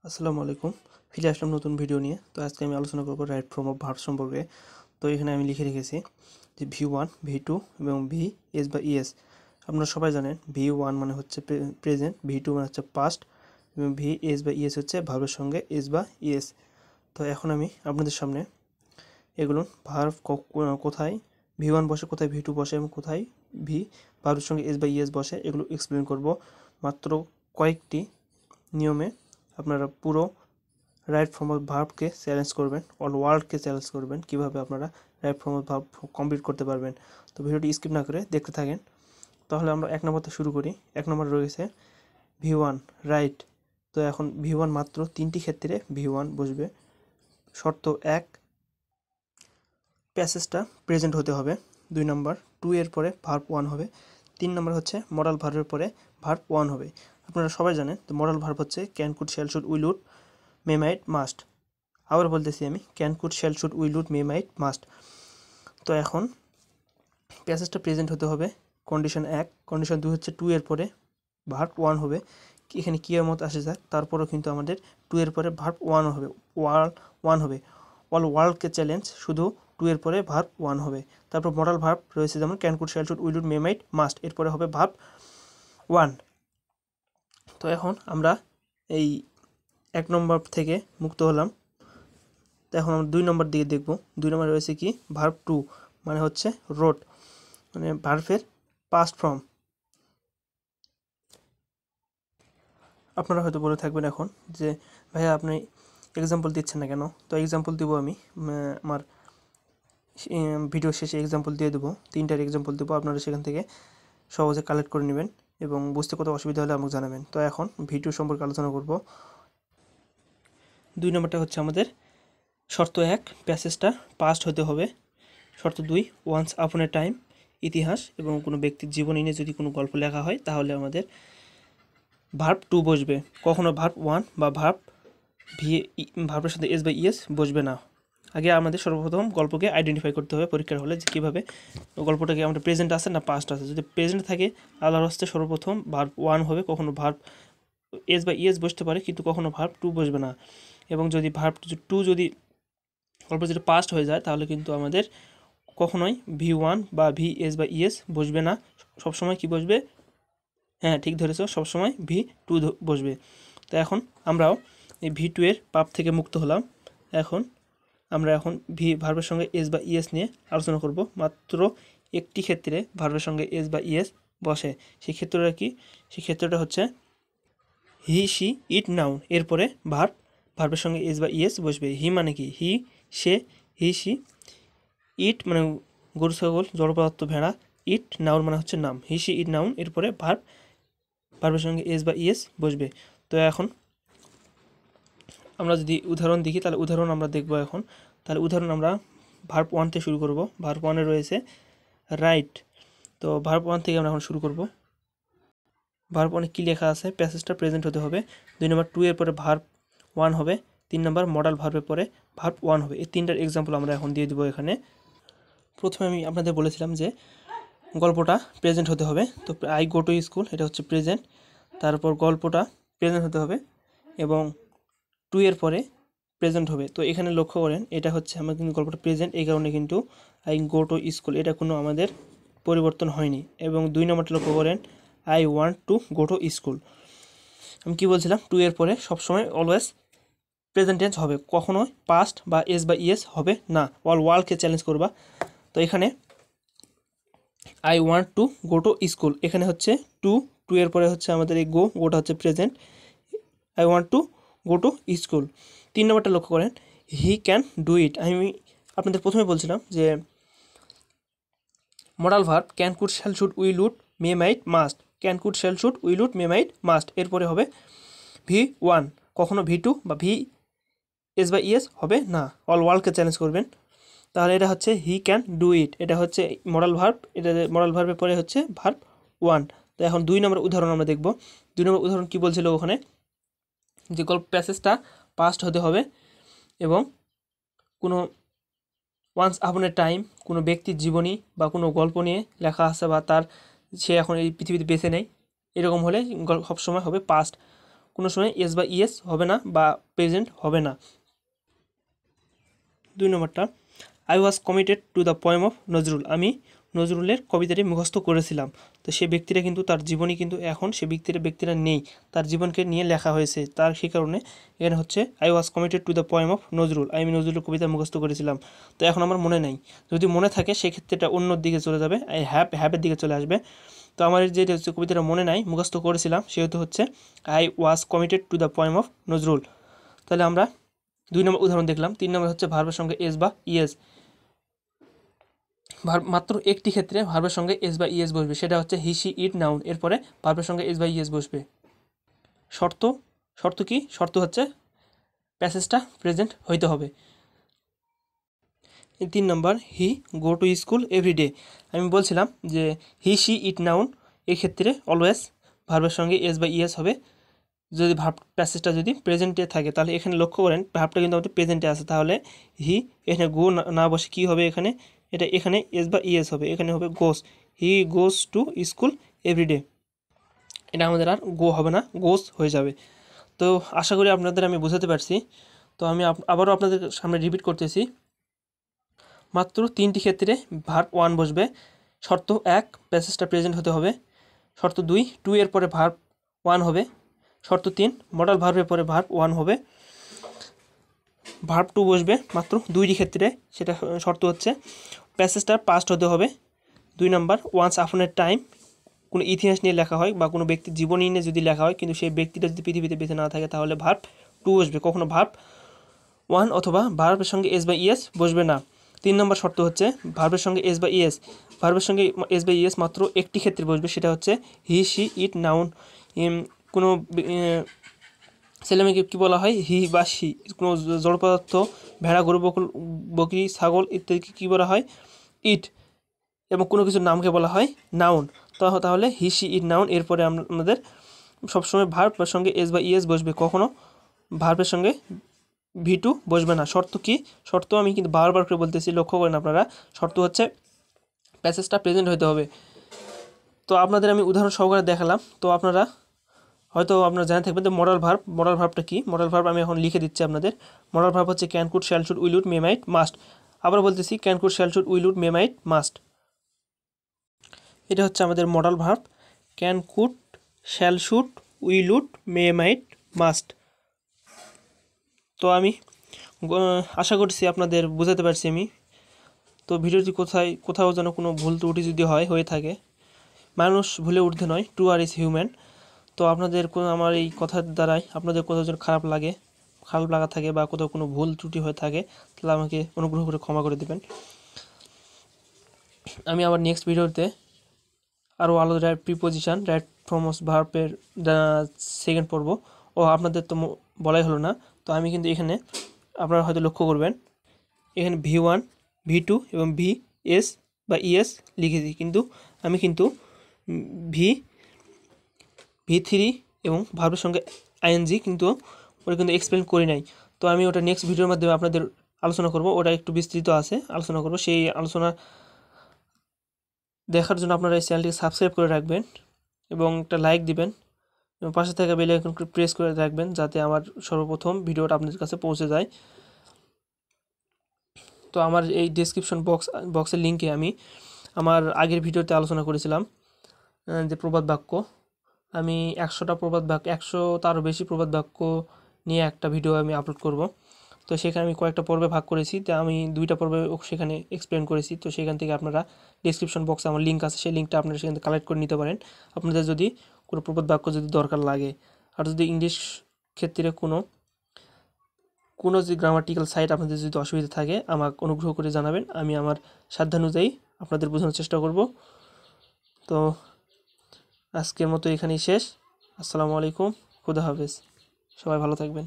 আসসালামু আলাইকুম। ফিরে আসলাম নতুন ভিডিও নিয়ে। তো আজকে আমি আলোচনা করব রাইট ফর্ম অফ ভার্ব সম্পর্কে। তো এখানে আমি লিখে রেখেছি যে V1, V2 এবং VS বা ES। আপনারা সবাই জানেন V1 মানে হচ্ছে প্রেজেন্ট, V2 মানে হচ্ছে পাস্ট এবং VS বা ES হচ্ছে ভার্বের সঙ্গে এস বা ES। তো এখন আমি আপনাদের সামনে এগুলো ভার্ব কোথায় V1 বসে, কোথায় V2 বসে এবং কোথায় ভার্বের সঙ্গে এস বা ES বসে এগুলো এক্সপ্লেন করব মাত্র কয়েকটি নিয়মে। আপনারা পুরো রাইট ফর্ম অফ ভার্বকে চ্যালেঞ্জ করবেন, অল ওয়ার্ল্ডকে চ্যালেঞ্জ করবেন কীভাবে আপনারা right form of verb complete করতে পারবেন। তো ভিডিওটি স্কিপ না করে দেখতে থাকেন। তাহলে আমরা এক নম্বরতে শুরু করি। এক নম্বর রয়েছে V1 রাইট। তো এখন V1 মাত্র তিনটি ক্ষেত্রে V1 বসবে। শর্ত 1, প্যাসেজটা প্রেজেন্ট হতে হবে। 2 নম্বর, টু এর পরে ভার্ব 1 হবে। 3 নম্বর হচ্ছে মডাল ভার্বের পরে ভার্ব 1 হবে। আপনারা সবাই জানেন তো মডাল ভার্ব হচ্ছে can, could, shall, should, will, would, may, might, must. আবার বলতেছি আমি, can, could, shall, should, will, would, may, might, must. তো এখন প্যাসেজটা প্রেজেন্ট হতে হবে। কন্ডিশন 1। কন্ডিশন 2 হচ্ছে টু এর পরে ভার্ব 1 হবে। এখানে কিয়ামত আসে যাক, তারপরেও কিন্তু আমাদের টু এর পরে ভার্ব 1 হবে, 1 হবে। অল ওয়ার্ল্ডকে চ্যালেঞ্জ, শুধু টু এর পরে ভার্ব 1 হবে। তারপর মডাল ভার্ব রয়েছে যেমন can, could, shall, should, will, would, may, might, must. এরপরে হবে ভার্ব 1। তো এখন আমরা এই 1 নম্বর থেকে মুক্ত হলাম। তো এখন আমরা 2 নম্বর দিকে দেখব। 2 নম্বর রয়েছে কি, ভার্ব 2 মানে হচ্ছে রোড, মানে ভার্বের পাস্ট ফর্ম। আপনারা হয়তো বলে থাকবেন এখন যে ভাইয়া আপনি এক্সাম্পল দিচ্ছেন না কেন? তো এক্সাম্পল দিব আমি, আমার ভিডিও শেষে এক্সাম্পল দিয়ে দেবো। 3টার এক্সাম্পল দেবো, আপনারা সেখান থেকে সহজে কালেক্ট করে নেবেন এবং বুঝতে কত অসুবিধা হলে আমাকে জানাবেন। তো এখন ভিডিও সম্পর্কে আলোচনা করব। 2 নম্বরটা হচ্ছে আমাদের শর্ত 1, প্যাসেজটা পাস্ট হতে হবে। শর্ত 2, ওয়ান্স আপন এ টাইম, ইতিহাস এবং কোনো ব্যক্তির জীবনী নিয়ে যদি কোনো গল্প লেখা হয় তাহলে আমাদের ভার্ব 2 বসবে। কখনো ভার্ব 1 বা ভার্বের সাথে এস বা ইএস বসবে না। আগে আমাদের সর্বপ্রথম গল্পকে আইডেন্টিফাই করতে হবে পরীক্ষার হলে যে কীভাবে গল্পটাকে আমাদের প্রেজেন্ট আছে না পাস্ট আছে। যদি প্রেজেন্ট থাকে আল্লাহর হস্তে সর্বপ্রথম ভার্ব 1 হবে, কখনো ভার্ব এস বা ইএস বসতে পারে কিন্তু কখনো ভার্ব 2 বসবে না। এবং যদি ভার্ব 2 যদি গল্প যেটা পাস্ট হয়ে যায় তাহলে কিন্তু আমাদের কখনোই V1 বা VS বা ES বসবে না। সবসময় কি বসবে? হ্যাঁ, ঠিক ধরেছো, সবসময় V2 বসবে। তো এখন আমরাও এই V2 এর পাপ থেকে মুক্ত হলাম। আমরা ভার্বের সঙ্গে এস বা ইএস নিয়ে আলোচনা করব। মাত্র একটি ক্ষেত্রে ভার্বের সঙ্গে এস বা ইএস বসে। সেই ক্ষেত্রটা কি? সেই ক্ষেত্রটা হচ্ছে হি, শি, ইট, নাউন। এরপরে ভার্বের সঙ্গে এস বা ইএস বসবে। হি মানে কি? হি, সে, হি, শি। ইট মানে গরু, ছাগল, জড় পদার্থ, ভেড়া। ইট নাউন মানে হচ্ছে নাম। হি, শি, ইট, নাউন। এরপরে ভার্বের সঙ্গে এস বা ইএস বসবে। তো এখন আমরা যদি উদাহরণ দেখি তাহলে উদাহরণ আমরা দেখব এখন। তাহলে উদাহরণ আমরা ভার্ব 1 থেকে শুরু করব। ভার্ব 1 এ রয়েছে রাইট। তো ভার্ব 1 থেকে আমরা এখন শুরু করব। ভার্ব 1 এ কী লেখা আছে? প্যাসেজটা প্রেজেন্ট হতে হবে। 2 নম্বর, টু এর পরে ভার্ব 1 হবে। 3 নম্বর, মডাল ভার্বের পরে ভার্ব 1 হবে। এই 3টার এক্সাম্পল আমরা এখন দিয়ে দেবো এখানে। প্রথমে আমি আপনাদের বলেছিলাম যে গল্পটা প্রেজেন্ট হতে হবে। তো আই গো টু স্কুল, এটা হচ্ছে প্রেজেন্ট। তারপর গল্পটা প্রেজেন্ট হতে হবে এবং টু এর পরে প্রেজেন্ট হবে। তো এখানে লক্ষ্য করেন, এটা হচ্ছে আমার কিন্তু গল্পটা প্রেজেন্ট, এই কারণে কিন্তু আই গো টু স্কুল এটা কোনো আমাদের পরিবর্তন হয়নি। এবং 2 নম্বরটা লক্ষ্য করেন, I want to go to school. আমি কী বলছিলাম? টু এর পরে সবসময় অলওয়েজ প্রেজেন্ট টেন্স হবে, কখনোই পাস্ট বা এস বা ইএস হবে না। অল ওয়ার্ল্ডকে চ্যালেঞ্জ করবা। তো এখানে I want to go to school, এখানে হচ্ছে টু এর পরে হচ্ছে আমাদের এই গোটা হচ্ছে present. I want to go to school. 3 নম্বরটা লক্ষ্য করেন, হি ক্যান ডু ইট। আমি আপনাদের প্রথমে বলছিলাম যে modal verb can, could, shall, should, will, would, may, might, must. Can, could, shall, should, will, would, may, might, must. এরপরে হবে V1, কখনো V2 বা এস বা ইএস হবে না। অল ওয়ার্ল্ডকে চ্যালেঞ্জ করবেন। তাহলে এটা হচ্ছে হি ক্যান ডু ইট, এটা হচ্ছে মডাল ভার্ব। এটা মডাল ভার্বের পরে হচ্ছে ভার্ব 1। তো এখন 2 নম্বর উদাহরণ আমরা দেখব। 2 নম্বর উদাহরণ কী বলছিল ওখানে? যে গল্প প্যাসেজটা পাস্ট হতে হবে এবং কোনো ওয়ান্স আপন এ টাইম, কোনো ব্যক্তির জীবনী বা কোনো গল্প নিয়ে লেখা আছে বা সে এখন এই পৃথিবীতে বেঁচে নেই, এরকম হলে সবসময় হবে পাস্ট। কোনো সময় এস বা ইএস হবে না বা প্রেজেন্ট হবে না। 2 নম্বরটা, I was committed to the poem of Nazrul, আমি নজরুলের কবিতাটি মুখস্থ করেছিলাম। তো সেই ব্যক্তিটা কিন্তু তার জীবনী কিন্তু এখন সে ব্যক্তিরা নেই, তার জীবনকে নিয়ে লেখা হয়েছে, তার সেই কারণে এখানে হচ্ছে I was committed to the poem of Nazrul, আমি নজরুলের কবিতা মুখস্থ করেছিলাম। তো এখন আমার মনে নেই, যদি মনে থাকে সেক্ষেত্রে এটা অন্য দিকে চলে যাবে, আই হ্যাভের দিকে চলে আসবে। তো আমার যেটা হচ্ছে কবিতাটা মনে নাই, মুখস্থ করেছিলাম, সেহেতু হচ্ছে I was committed to the poem of Nazrul. তাহলে আমরা 2 নম্বর উদাহরণ দেখলাম। 3 নম্বর হচ্ছে ভার্বের সঙ্গে এস বা ইএস। ভার্ব মাত্র একটি ক্ষেত্রে ভার্বের সঙ্গে এস বা ইএস বসবে, সেটা হচ্ছে হি সি ইট নাউন, এরপরে ভার্বের সঙ্গে এস বা ইএস বসবে। শর্ত কি? শর্ত হচ্ছে প্যাসেজটা প্রেজেন্ট হইতে হবে। 3 নম্বর, হি গো টু স্কুল এভরিডে। আমি বলছিলাম যে হি সি ইট নাউন এই ক্ষেত্রে অলওয়েজ ভার্বের সঙ্গে এস বা ইএস হবে, যদি ভার্ব প্যাসেজটা যদি প্রেজেন্টে থাকে। তাহলে এখানে লক্ষ্য করেন ভার্বটা কিন্তু আমাদের প্রেজেন্টে আছে, তাহলে হি এখানে গো না বসে কী হবে, এখানে এস বা ইএস হবে, এখানে হবে গোস, হি গোস টু স্কুল এভরিডে। এটা আমাদের আর গো হবে না, গোস হয়ে যাবে। তো আশা করি আপনাদের আমি বোঝাতে পারছি। তো আমি আবারও আপনাদের সামনে রিপিট করতেছি, মাত্র 3টি ক্ষেত্রে ভার্ব 1 বসবে। শর্ত 1, প্যাসেজটা প্রেজেন্ট হতে হবে। শর্ত 2, টু এর পরে ভার্ব 1 হবে। শর্ত 3, মডাল ভার্বের পরে ভার্ব 1 হবে। ভার্ব 2 বসবে মাত্র 2টি ক্ষেত্রে, সেটা শর্ত হচ্ছে প্যাসেজটা পাস্ট হতে হবে। 2 নম্বর, ওয়ান্স আপন এ টাইম, কোনো ইতিহাস নিয়ে লেখা হয় বা কোনো ব্যক্তির জীবনী নিয়ে যদি লেখা হয় কিন্তু সেই ব্যক্তিটা যদি পৃথিবীতে বেঁচে না থাকে, তাহলে ভার্ব 2 বসবে, কখনো ভার্ব 1 অথবা ভার্বের সঙ্গে এস বা ইএস বসবে না। 3 নম্বর শর্ত হচ্ছে ভার্বের সঙ্গে এস বা ইএস, ভার্বের সঙ্গে এস বা ইএস মাত্র একটি ক্ষেত্রে বসবে, সেটা হচ্ছে হি সি ইট নাউন। কোনো ছেলেমেয়েকে কী বলা হয়, হি বা সি। কোনো জড় পদার্থ, ভেড়া, গরু, বকরি, ছাগল ইত্যাদিকে কী বলা হয়, ইট। এবং কোনো কিছুর নামকে বলা হয় নাউন। তাহলে হি সি ইট নাউন, এরপরে আমাদের সবসময় ভার্বের সঙ্গে এস বা ইএস বসবে, কখনো ভার্বের সঙ্গে V2 বসবে না। শর্ত কি? শর্ত আমি কিন্তু বারবার করে বলতেছি, লক্ষ্য করেন আপনারা। শর্ত হচ্ছে প্যাসেজটা প্রেজেন্ট হতে হবে। তো আপনাদের আমি উদাহরণ সহকারে দেখালাম। তো আপনারা জানা থাকবেন যে মডাল ভার্বটা কি। মডাল ভার্ব আমি এখন লিখে দিচ্ছি আপনাদের। মডাল ভার্ব হচ্ছে can, could, shall, should, will, would, may, might, must. আবার বলতেছি, can, could, shall, should, will, would, may, might, must. এটা হচ্ছে আমাদের modal verb, can, could, shall, should, will, would, may, might, must. তো আমি আশা করছি আপনাদের বোঝাতে পারছি আমি। তো ভিডিওটি কোথাও যেন কোনো ভুল ত্রুটি যদি হয়ে থাকে, মানুষ ভুলে ঊর্ধ্বে নয়, টু আর ইজ হিউম্যান। তো আপনাদের আমার এই কথার দ্বারাই আপনাদের কোথাও যেন খারাপ লাগা থাকে বা কোথাও কোনো ভুল ত্রুটি হয়ে থাকে, তাহলে আমাকে অনুগ্রহ করে ক্ষমা করে দেবেন। আমি আবার নেক্সট ভিডিওতে আরও আলাদা প্রিপোজিশন, রাইট ফর্ম অফ ভার্বের সেকেন্ড পর্ব। আপনাদের তো বলাই হলো না, তো আমি কিন্তু এখানে আপনারা হয়তো লক্ষ্য করবেন, এখানে V1, V2 এবং VS বা ES লিখেছি, কিন্তু আমি কিন্তু V3 এবং ভার্বের সঙ্গে ING কিন্তু ওটা কিন্তু এক্সপ্লেন করি নাই। তো আমি ওটা নেক্সট ভিডিওর মাধ্যমে আপনাদের আলোচনা করব, ওটা একটু বিস্তৃত আছে, আলোচনা করব। সেই আলোচনা দেখার জন্য আপনারা এই চ্যানেলটিকে সাবস্ক্রাইব করে রাখবেন এবং একটা লাইক দিবেন এবং পাশে থাকা বেল আইকনটি প্রেস করে রাখবেন, যাতে আমার সর্বপ্রথম ভিডিওটা আপনাদের কাছে পৌঁছে যায়। তো আমার এই ডেসক্রিপশন বক্সের লিঙ্কে আমি আমার আগের ভিডিওতে আলোচনা করেছিলাম যে প্রবাদ বাক্য, আমি 100টা প্রবাদ বাক্য, 100 তারও বেশি প্রবাদ বাক্য নিয়ে একটা ভিডিও আমি আপলোড করব। তো সেখানে আমি কয়েকটা পর্বে ভাগ করেছি, তো আমি 2টা পর্বে সেখানে এক্সপ্লেন করেছি। তো সেখান থেকে আপনারা ডেসক্রিপশন বক্সে আমার লিঙ্ক আছে, সেই লিঙ্কটা আপনারা সেখান থেকে কালেক্ট করে নিতে পারেন আপনাদের যদি কোনো প্রবাদ বাক্য যদি দরকার লাগে। আর যদি ইংলিশ ক্ষেত্রে কোনো যে গ্রামাটিক্যাল সাইট আপনাদের যদি অসুবিধা থাকে, আমাকে অনুগ্রহ করে জানাবেন, আমি আমার সাধ্যানুযায়ী আপনাদের বোঝানোর চেষ্টা করব। তো আজকের মতো এখানেই শেষ। আসসালামু আলাইকুম, খুদা হাফেজ, সবাই ভালো থাকবেন।